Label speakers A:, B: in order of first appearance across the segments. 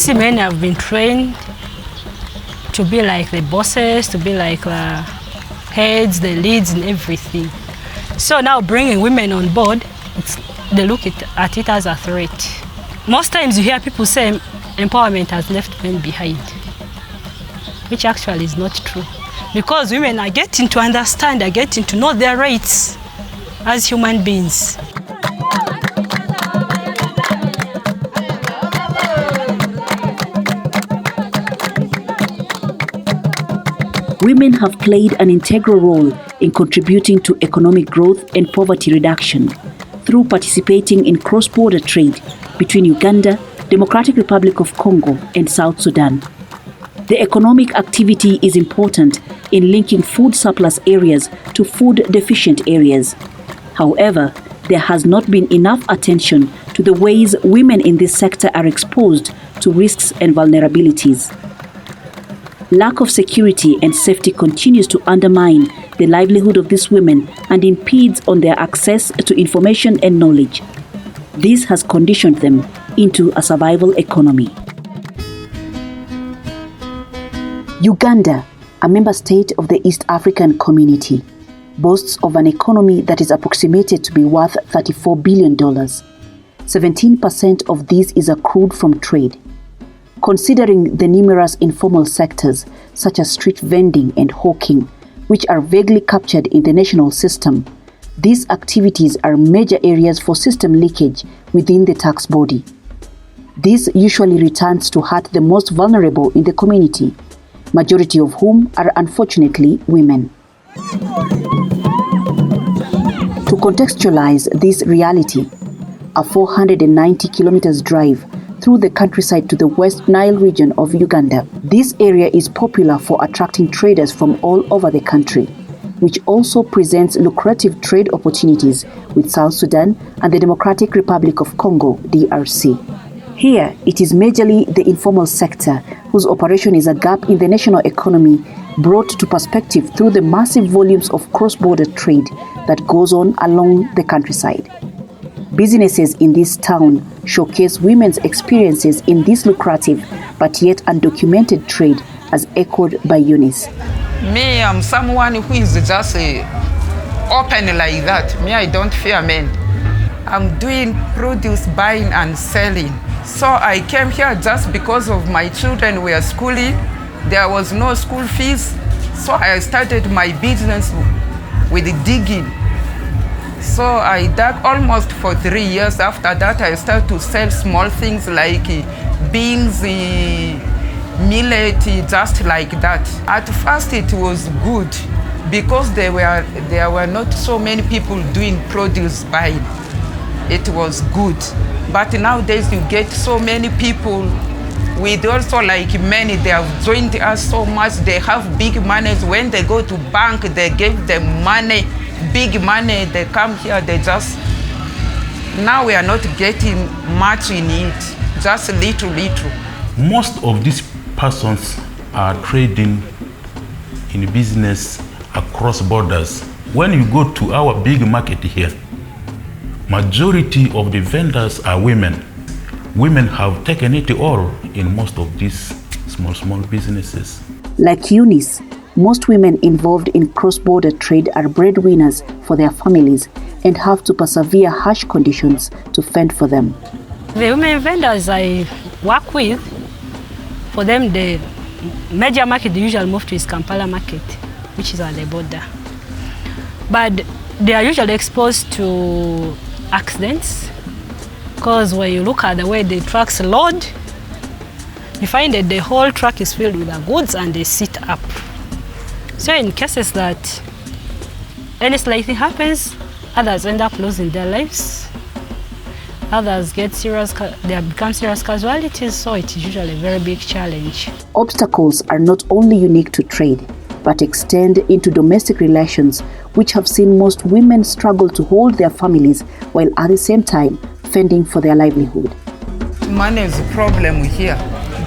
A: see men have been trained to be like the bosses, to be like the heads, the leads and everything. So now bringing women on board, they look at it as a threat. Most times you hear people say empowerment has left men behind, which actually is not true. Because women are getting to understand, are getting to know their rights as human beings.
B: Women have played an integral role in contributing to economic growth and poverty reduction through participating in cross-border trade between Uganda, Democratic Republic of Congo, and South Sudan. The economic activity is important in linking food surplus areas to food deficient areas. However, there has not been enough attention to the ways women in this sector are exposed to risks and vulnerabilities. Lack of security and safety continues to undermine the livelihood of these women and impedes on their access to information and knowledge. This has conditioned them into a survival economy. Uganda, a member state of the East African Community, boasts of an economy that is approximated to be worth $34 billion. 17% of this is accrued from trade. Considering the numerous informal sectors, such as street vending and hawking, which are vaguely captured in the national system, these activities are major areas for system leakage within the tax body. This usually returns to hurt the most vulnerable in the community, majority of whom are unfortunately women. To contextualize this reality, a 490 kilometers drive through the countryside to the West Nile region of Uganda. This area is popular for attracting traders from all over the country, which also presents lucrative trade opportunities with South Sudan and the Democratic Republic of Congo, DRC. Here, it is majorly the informal sector whose operation is a gap in the national economy brought to perspective through the massive volumes of cross-border trade that goes on along the countryside. Businesses in this town showcase women's experiences in this lucrative but yet undocumented trade, as echoed by Eunice.
C: Me, I'm someone who is just open like that. Me, I don't fear men. I'm doing produce buying and selling. So I came here just because of my children were schooling. There was no school fees. So I started my business with digging. So I dug almost for 3 years. After that, I started to sell small things like beans, millet, just like that. At first, it was good because there were not so many people doing produce buying. It was good. But nowadays, you get so many people with also like many, they have joined us so much. They have big money. When they go to bank, they give them money. Big money, they come here, they just, now we are not getting much in it, just little.
D: Most of these persons are trading in business across borders. When you go to our big market here, majority of the vendors are women. Women have taken it all in most of these small businesses.
B: Like Eunice, most women involved in cross-border trade are breadwinners for their families and have to persevere harsh conditions to fend for them.
A: The women vendors I work with, for them the major market they usually move to is Kampala market, which is at the border. But they are usually exposed to accidents because when you look at the way the trucks load, you find that the whole truck is filled with the goods and they sit up. So in cases that any slight thing happens, others end up losing their lives. Others get they become serious casualties, so it is usually a very big challenge.
B: Obstacles are not only unique to trade, but extend into domestic relations, which have seen most women struggle to hold their families while at the same time fending for their livelihood.
C: Money is a problem here.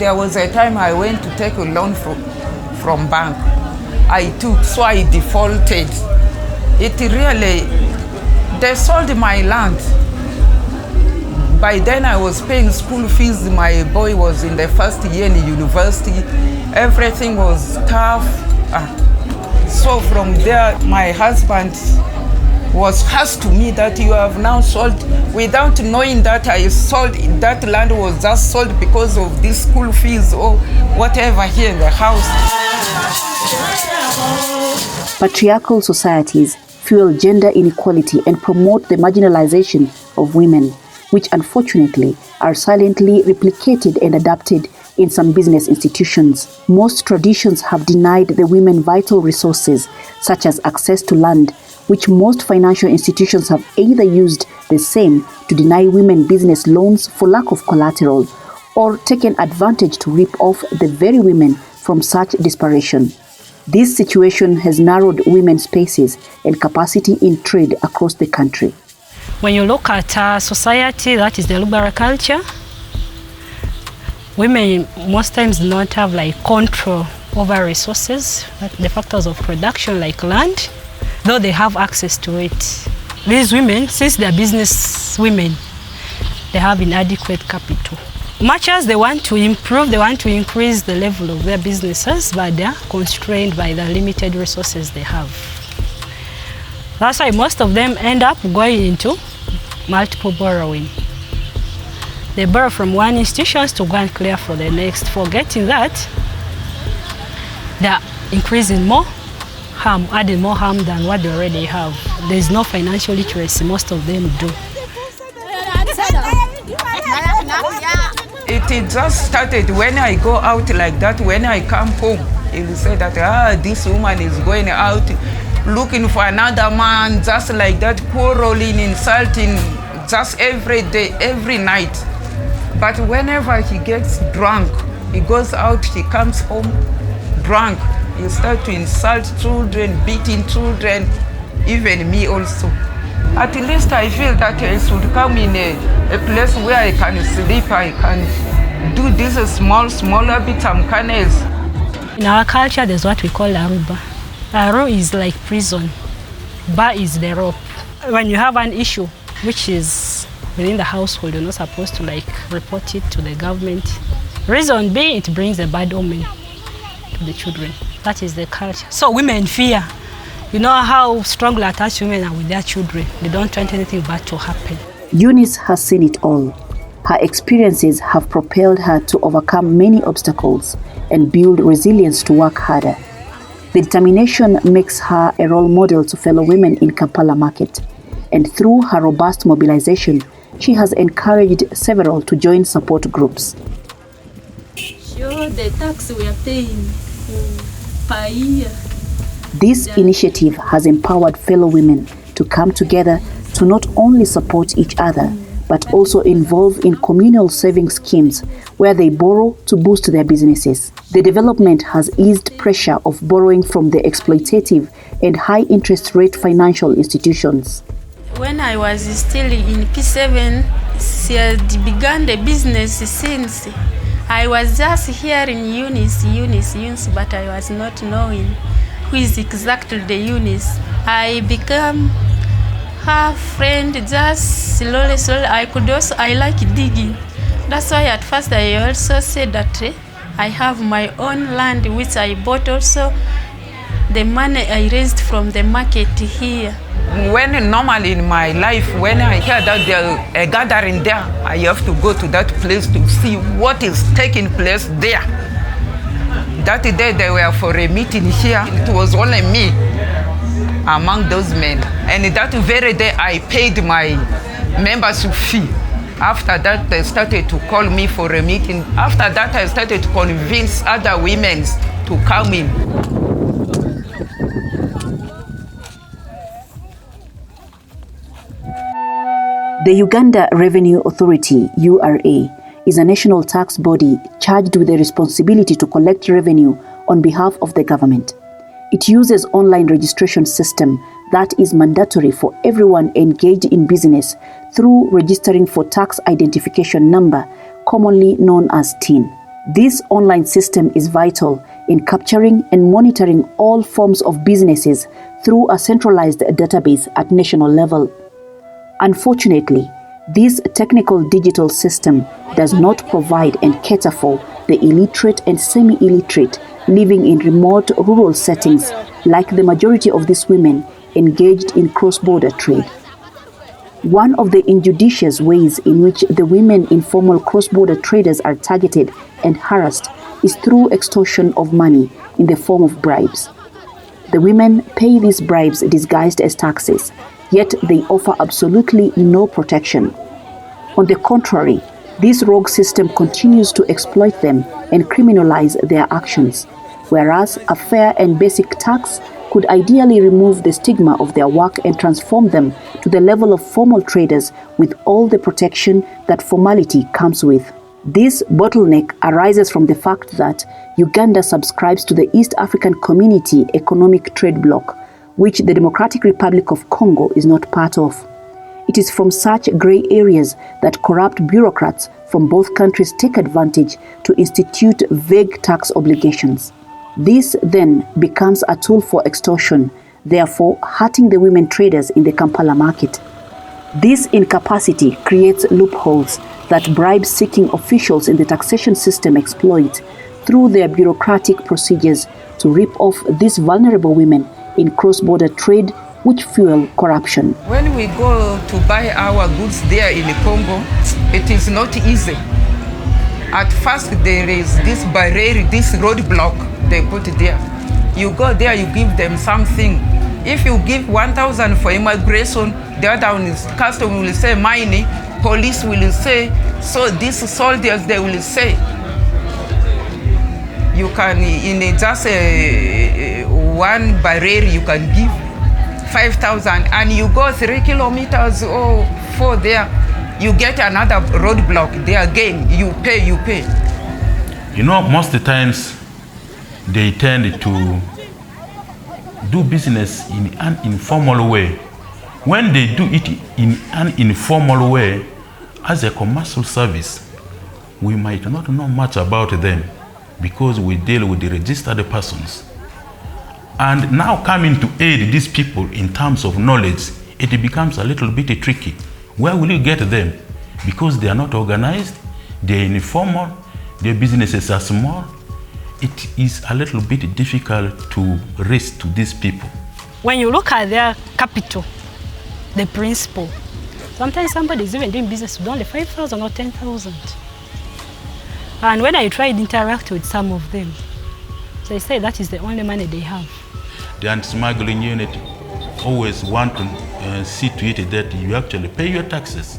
C: There was a time I went to take a loan from bank. I took, so I defaulted. It really, they sold my land. By then I was paying school fees. My boy was in the first year in university. Everything was tough. So from there, my husband was harsh to me that you have now sold, without knowing that I sold, that land was just sold because of these school fees or whatever here in the house.
B: Patriarchal societies fuel gender inequality and promote the marginalization of women, which unfortunately are silently replicated and adapted in some business institutions. Most traditions have denied the women vital resources, such as access to land, which most financial institutions have either used the same to deny women business loans for lack of collateral, or taken advantage to rip off the very women from such desperation. This situation has narrowed women's spaces and capacity in trade across the country.
A: When you look at our society, that is the liberal culture, women most times do not have like control over resources, the factors of production like land, though they have access to it. These women, since they are business women, they have inadequate capital. Much as they want to improve, they want to increase the level of their businesses, but they are constrained by the limited resources they have. That's why most of them end up going into multiple borrowing. They borrow from one institution to go and clear for the next, forgetting that they are increasing more harm, adding more harm than what they already have. There is no financial literacy, most of them do.
C: It just started when I go out like that. When I come home, he will say that, this woman is going out looking for another man, just like that, quarreling, insulting, just every day, every night. But whenever he gets drunk, he goes out, he comes home drunk. He starts to insult children, beating children, even me also. At least I feel that I should come in a place where I can sleep, I can do this smaller bits and kernels.
A: In our culture, there's what we call aruba. Aru is like prison. Ba is the rope. When you have an issue which is within the household, you're not supposed to like report it to the government. Reason being, it brings a bad omen to the children. That is the culture. So women fear. You know how strongly attached women are with their children. They don't want anything bad to happen.
B: Eunice has seen it all. Her experiences have propelled her to overcome many obstacles and build resilience to work harder. The determination makes her a role model to fellow women in Kampala market. And through her robust mobilization, she has encouraged several to join support groups.
E: Sure, the tax we are paying per year.
B: This initiative has empowered fellow women to come together to not only support each other, but also involve in communal saving schemes where they borrow to boost their businesses. The development has eased pressure of borrowing from the exploitative and high interest rate financial institutions.
E: When I was still in P7, she began the business since. I was just hearing Eunice, but I was not knowing who is exactly the Eunice. I became her friend just slowly. I like digging. That's why at first I also said that I have my own land which I bought also. The money I raised from the market here.
C: When normally in my life, when I hear that there's a gathering there, I have to go to that place to see what is taking place there. That day they were for a meeting here. It was only me among those men. And that very day I paid my membership fee. After that, they started to call me for a meeting. After that, I started to convince other women to come in.
B: The Uganda Revenue Authority, URA, is a national tax body charged with the responsibility to collect revenue on behalf of the government. It uses online registration system that is mandatory for everyone engaged in business through registering for tax identification number, commonly known as TIN. This online system is vital in capturing and monitoring all forms of businesses through a centralized database at national level. Unfortunately, This technical digital system does not provide and cater for the illiterate and semi-illiterate living in remote rural settings, like the majority of these women engaged in cross-border trade. One of the injudicious ways in which the women informal cross-border traders are targeted and harassed is through extortion of money in the form of bribes. The women pay these bribes disguised as taxes, yet they offer absolutely no protection. On the contrary, this rogue system continues to exploit them and criminalize their actions, whereas a fair and basic tax could ideally remove the stigma of their work and transform them to the level of formal traders with all the protection that formality comes with. This bottleneck arises from the fact that Uganda subscribes to the East African Community Economic Trade Bloc, which the Democratic Republic of Congo is not part of. It is from such gray areas that corrupt bureaucrats from both countries take advantage to institute vague tax obligations. This then becomes a tool for extortion, therefore hurting the women traders in the Kampala market. This incapacity creates loopholes that bribe-seeking officials in the taxation system exploit through their bureaucratic procedures to rip off these vulnerable women in cross-border trade, which fuel corruption.
C: When we go to buy our goods there in Congo, it is not easy. At first there is this barrier, this roadblock they put there. You go there, you give them something. If you give 1,000 for immigration, the other one is custom will say money, police will say, so these soldiers they will say. You can, in just one barrier, you can give 5,000 and you go 3 kilometers or 4 there, you get another roadblock there again, you pay.
D: You know, most of the times they tend to do business in an informal way. When they do it in an informal way, as a commercial service, we might not know much about them because we deal with the registered persons. And now coming to aid these people in terms of knowledge, it becomes a little bit tricky. Where will you get them? Because they are not organized, they are informal, their businesses are small. It is a little bit difficult to reach to these people.
A: When you look at their capital, the principal, sometimes somebody is even doing business with only 5,000 or 10,000. And when I tried to interact with some of them, they say that is the only money they have.
D: The anti-smuggling unit always want to see to it that you actually pay your taxes.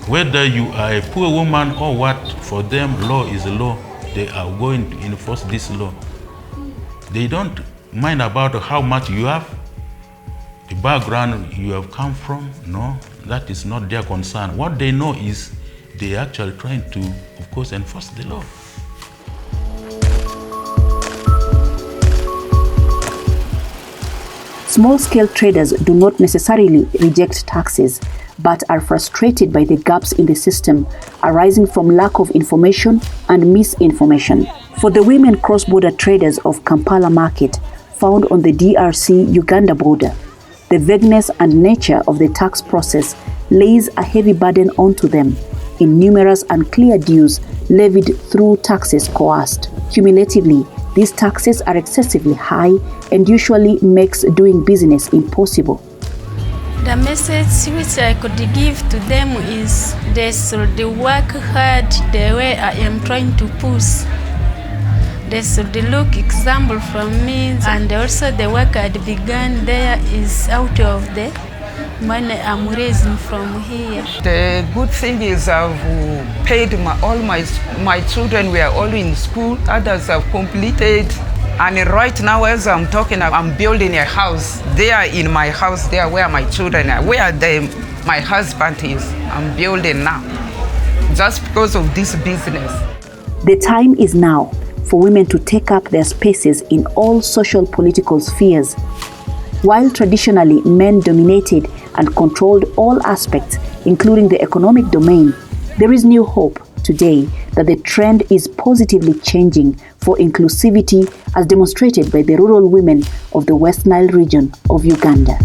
D: Whether you are a poor woman or what, for them law is law. They are going to enforce this law. They don't mind about how much you have, the background you have come from. No, that is not their concern. What they know is they are actually trying to, of course, enforce the law.
B: Small-scale traders do not necessarily reject taxes, but are frustrated by the gaps in the system arising from lack of information and misinformation. For the women cross-border traders of Kampala market found on the DRC-Uganda border, the vagueness and nature of the tax process lays a heavy burden onto them in numerous unclear dues levied through taxes coerced. Cumulatively, these taxes are excessively high and usually makes doing business impossible.
E: The message which I could give to them is they should work hard the way I am trying to push. They should look example from me, and also the work I began there is out of the money I'm raising from here.
C: The good thing is I've paid all my children were all in school, others have completed. And right now, as I'm talking, I'm building a house. They are in my house, there where my children are, where my husband is. I'm building now, just because of this business.
B: The time is now for women to take up their spaces in all social political spheres. While traditionally men dominated and controlled all aspects, including the economic domain, there is new hope today that the trend is positively changing for inclusivity, as demonstrated by the rural women of the West Nile region of Uganda.